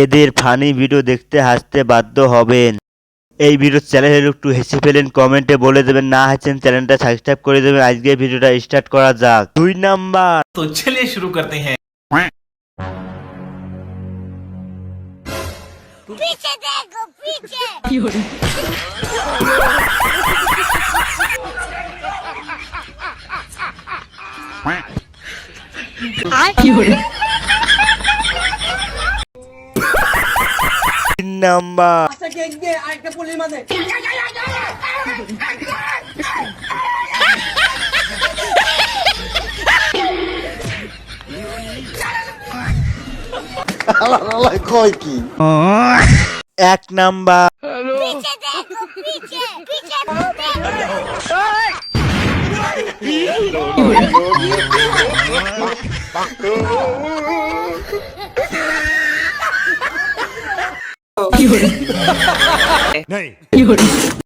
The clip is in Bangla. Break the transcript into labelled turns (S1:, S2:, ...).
S1: এদের ফানি ভিডিও দেখতে হাসতে বাধ্য হবেন। এই ভিডিও চ্যানেলের একটু হেসে ফেলেন, কমেন্টে বলে দেবেন, না হাসেন চ্যানেলটা সাবস্ক্রাইব করে দেবেন। আজকে ভিডিওটা স্টার্ট করা যাক। 2 নাম্বার।
S2: तो चलिए शुरू करते हैं।
S3: पीछे देखो पीछे।
S1: তিন নাম্বার। এক নাম্বার।
S3: पीछे देखो पीछे पीछे देखो।